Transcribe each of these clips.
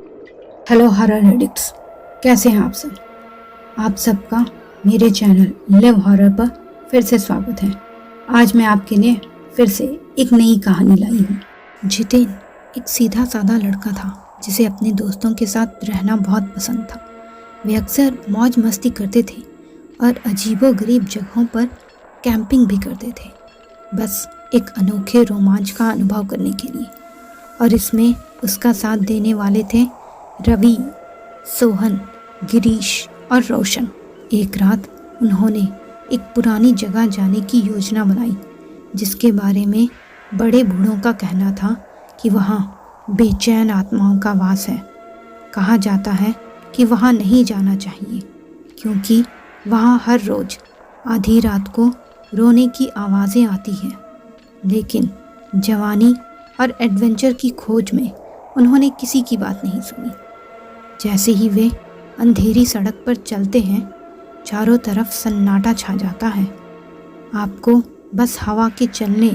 Hello horror addicts, कैसे हैं आप सब। आप सबका मेरे चैनल लिव हॉरर पर फिर से स्वागत है। आज मैं आपके लिए फिर से एक नई कहानी लाई हूँ। जितेन एक सीधा साधा लड़का था जिसे अपने दोस्तों के साथ रहना बहुत पसंद था। वे अक्सर मौज मस्ती करते थे और अजीबोगरीब जगहों पर कैंपिंग भी करते थे, बस एक अनोखे रोमांच का अनुभव करने के लिए। और इसमें उसका साथ देने वाले थे रवि, सोहन, गिरीश और रोशन। एक रात उन्होंने एक पुरानी जगह जाने की योजना बनाई जिसके बारे में बड़े बूढ़ों का कहना था कि वहाँ बेचैन आत्माओं का वास है। कहा जाता है कि वहाँ नहीं जाना चाहिए क्योंकि वहाँ हर रोज आधी रात को रोने की आवाज़ें आती हैं। लेकिन जवानी और एडवेंचर की खोज में उन्होंने किसी की बात नहीं सुनी। जैसे ही वे अंधेरी सड़क पर चलते हैं, चारों तरफ सन्नाटा छा जाता है। आपको बस हवा के चलने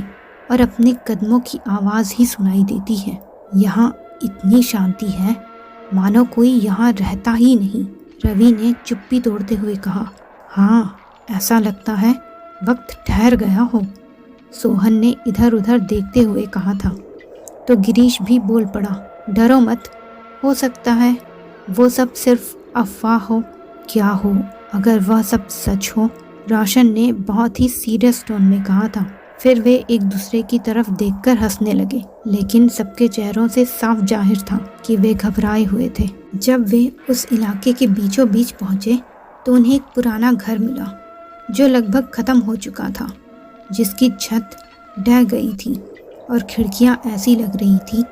और अपने कदमों की आवाज़ ही सुनाई देती है। यहाँ इतनी शांति है मानो कोई यहाँ रहता ही नहीं। रवि ने चुप्पी तोड़ते हुए कहा, हाँ, ऐसा लगता है वक्त ठहर गया हो। सोहन ने इधर उधर देखते हुए कहा था। तो गिरीश भी बोल पड़ा, डरो मत, हो सकता है वो सब सिर्फ अफवाह हो। क्या हो अगर वह सब सच हो, रोशन ने बहुत ही सीरियस टोन में कहा था। फिर वे एक दूसरे की तरफ देखकर हंसने लगे, लेकिन सबके चेहरों से साफ जाहिर था कि वे घबराए हुए थे। जब वे उस इलाके के बीचों बीच पहुंचे तो उन्हें एक पुराना घर मिला जो लगभग खत्म हो चुका था, जिसकी छत ढह गई थी और खिड़कियां ऐसी लग रही थी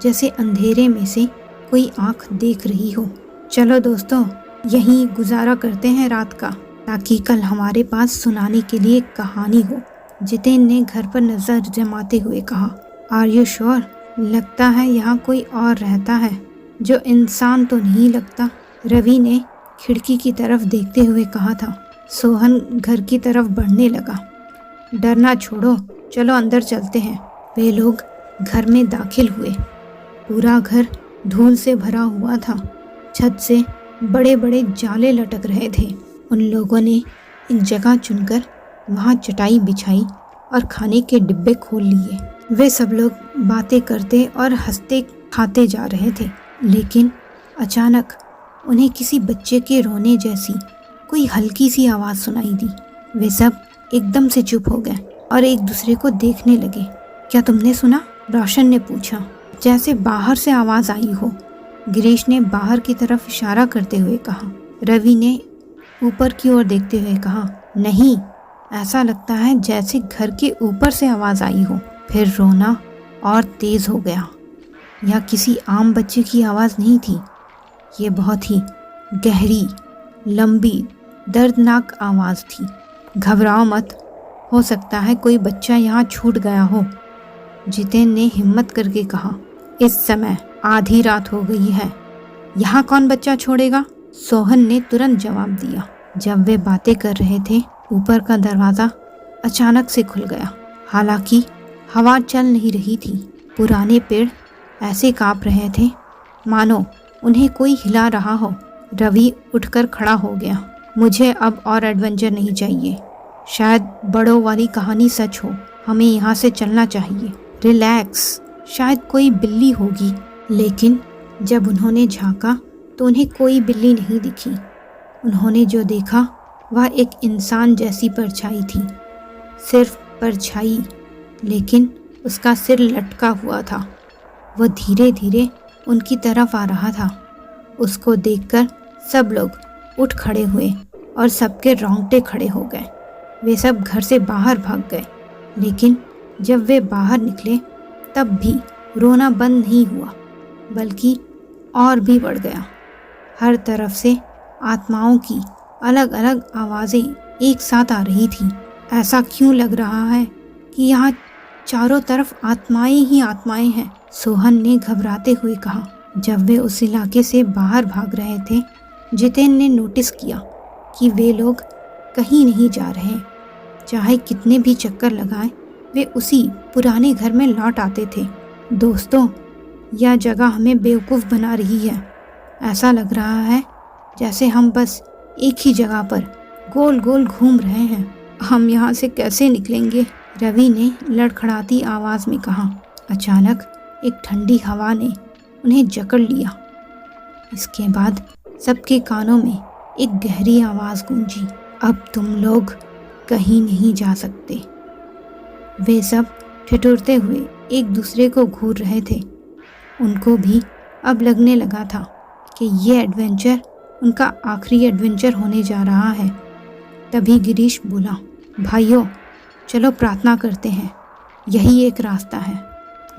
जैसे अंधेरे में से कोई आंख देख रही हो। चलो दोस्तों, यहीं गुजारा करते हैं रात का, ताकि कल हमारे पास सुनाने के लिए एक कहानी हो। जितेन ने घर पर नजर जमाते हुए कहा, आर यू श्योर? लगता है यहाँ कोई और रहता है, जो इंसान तो नहीं लगता। रवि ने खिड़की की तरफ देखते हुए कहा था। सोहन घर की तरफ बढ़ने लगा। डरना छोड़ो, चलो अंदर चलते हैं। वे लोग घर में दाखिल हुए। पूरा घर धूल से भरा हुआ था। छत से बड़े बड़े जाले लटक रहे थे। उन लोगों ने एक जगह चुनकर वहाँ चटाई बिछाई और खाने के डिब्बे खोल लिए। वे सब लोग बातें करते और हंसते खाते जा रहे थे, लेकिन अचानक उन्हें किसी बच्चे के रोने जैसी कोई हल्की सी आवाज़ सुनाई दी। वे सब एकदम से चुप हो गए और एक दूसरे को देखने लगे। क्या तुमने सुना? रोशन ने पूछा। जैसे बाहर से आवाज़ आई हो, गिरीश ने बाहर की तरफ इशारा करते हुए कहा। रवि ने ऊपर की ओर देखते हुए कहा, नहीं, ऐसा लगता है जैसे घर के ऊपर से आवाज़ आई हो। फिर रोना और तेज़ हो गया। यह किसी आम बच्चे की आवाज़ नहीं थी। ये बहुत ही गहरी, लंबी, दर्दनाक आवाज़ थी। घबराओ मत, हो सकता है कोई बच्चा यहाँ छूट गया हो, जितेन ने हिम्मत करके कहा। इस समय आधी रात हो गई है, यहाँ कौन बच्चा छोड़ेगा? सोहन ने तुरंत जवाब दिया। जब वे बातें कर रहे थे, ऊपर का दरवाज़ा अचानक से खुल गया। हालांकि हवा चल नहीं रही थी। पुराने पेड़ ऐसे कांप रहे थे मानो उन्हें कोई हिला रहा हो। रवि उठकर खड़ा हो गया। मुझे अब और एडवेंचर नहीं चाहिए। शायद बड़ों वाली कहानी सच हो। हमें यहाँ से चलना चाहिए। रिलैक्स, शायद कोई बिल्ली होगी। लेकिन जब उन्होंने झांका तो उन्हें कोई बिल्ली नहीं दिखी। उन्होंने जो देखा वह एक इंसान जैसी परछाई थी। सिर्फ परछाई, लेकिन उसका सिर लटका हुआ था। वह धीरे धीरे उनकी तरफ आ रहा था। उसको देखकर सब लोग उठ खड़े हुए और सबके रोंगटे खड़े हो गए। वे सब घर से बाहर भाग गए, लेकिन जब वे बाहर निकले तब भी रोना बंद नहीं हुआ, बल्कि और भी बढ़ गया। हर तरफ से आत्माओं की अलग अलग आवाज़ें एक साथ आ रही थी। ऐसा क्यों लग रहा है कि यहाँ चारों तरफ आत्माएं ही आत्माएं हैं? सोहन ने घबराते हुए कहा। जब वे उस इलाके से बाहर भाग रहे थे, जितेन ने नोटिस किया कि वे लोग कहीं नहीं जा रहे। चाहे कितने भी चक्कर लगाएं, वे उसी पुराने घर में लौट आते थे। दोस्तों, यह जगह हमें बेवकूफ़ बना रही है। ऐसा लग रहा है जैसे हम बस एक ही जगह पर गोल गोल घूम रहे हैं। हम यहाँ से कैसे निकलेंगे? रवि ने लड़खड़ाती आवाज़ में कहा। अचानक एक ठंडी हवा ने उन्हें जकड़ लिया। इसके बाद सबके कानों में एक गहरी आवाज़ गूंजी, अब तुम लोग कहीं नहीं जा सकते। वे सब ठिठुरते हुए एक दूसरे को घूर रहे थे। उनको भी अब लगने लगा था कि ये एडवेंचर उनका आखिरी एडवेंचर होने जा रहा है। तभी गिरीश बोला, भाइयों चलो प्रार्थना करते हैं। यही एक रास्ता है,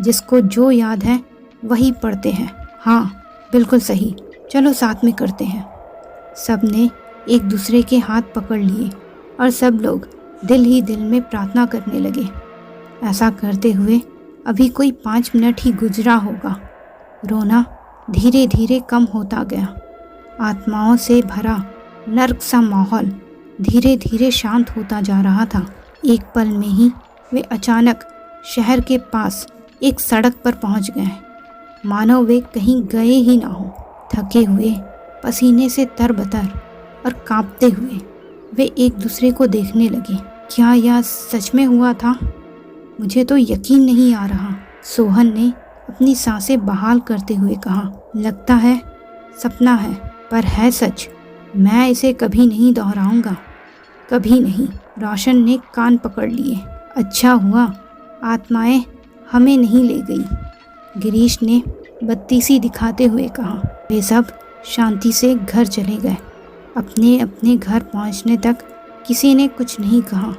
जिसको जो याद है वही पढ़ते हैं। हाँ बिल्कुल सही, चलो साथ में करते हैं। सब ने एक दूसरे के हाथ पकड़ लिए और सब लोग दिल ही दिल में प्रार्थना करने लगे। ऐसा करते हुए अभी कोई 5 मिनट ही गुजरा होगा। रोना धीरे धीरे कम होता गया। आत्माओं से भरा नर्क सा माहौल धीरे धीरे शांत होता जा रहा था। एक पल में ही वे अचानक शहर के पास एक सड़क पर पहुंच गए, मानो वे कहीं गए ही ना हो। थके हुए, पसीने से तरबतर और कांपते हुए वे एक दूसरे को देखने लगे। क्या यह सच में हुआ था? मुझे तो यकीन नहीं आ रहा। सोहन ने अपनी सांसें बहाल करते हुए कहा। लगता है सपना है, पर है सच। मैं इसे कभी नहीं दोहराऊंगा, कभी नहीं। रोशन ने कान पकड़ लिए। अच्छा हुआ आत्माएं हमें नहीं ले गई, गिरीश ने बत्ती सी दिखाते हुए कहा। वे सब शांति से घर चले गए। अपने अपने घर पहुंचने तक किसी ने कुछ नहीं कहा,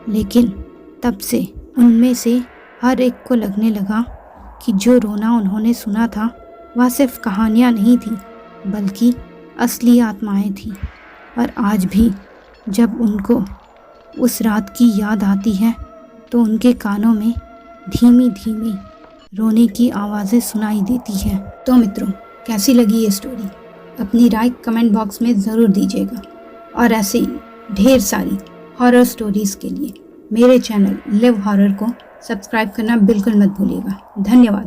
लेकिन तब से उनमें से हर एक को लगने लगा कि जो रोना उन्होंने सुना था वह सिर्फ कहानियाँ नहीं थी, बल्कि असली आत्माएं थीं। और आज भी जब उनको उस रात की याद आती है तो उनके कानों में धीमी धीमी रोने की आवाज़ें सुनाई देती हैं। तो मित्रों, कैसी लगी ये स्टोरी? अपनी राय कमेंट बॉक्स में ज़रूर दीजिएगा। और ऐसे ही ढेर सारी हॉरर स्टोरीज़ के लिए मेरे चैनल लिव हॉरर को सब्सक्राइब करना बिल्कुल मत भूलिएगा। धन्यवाद।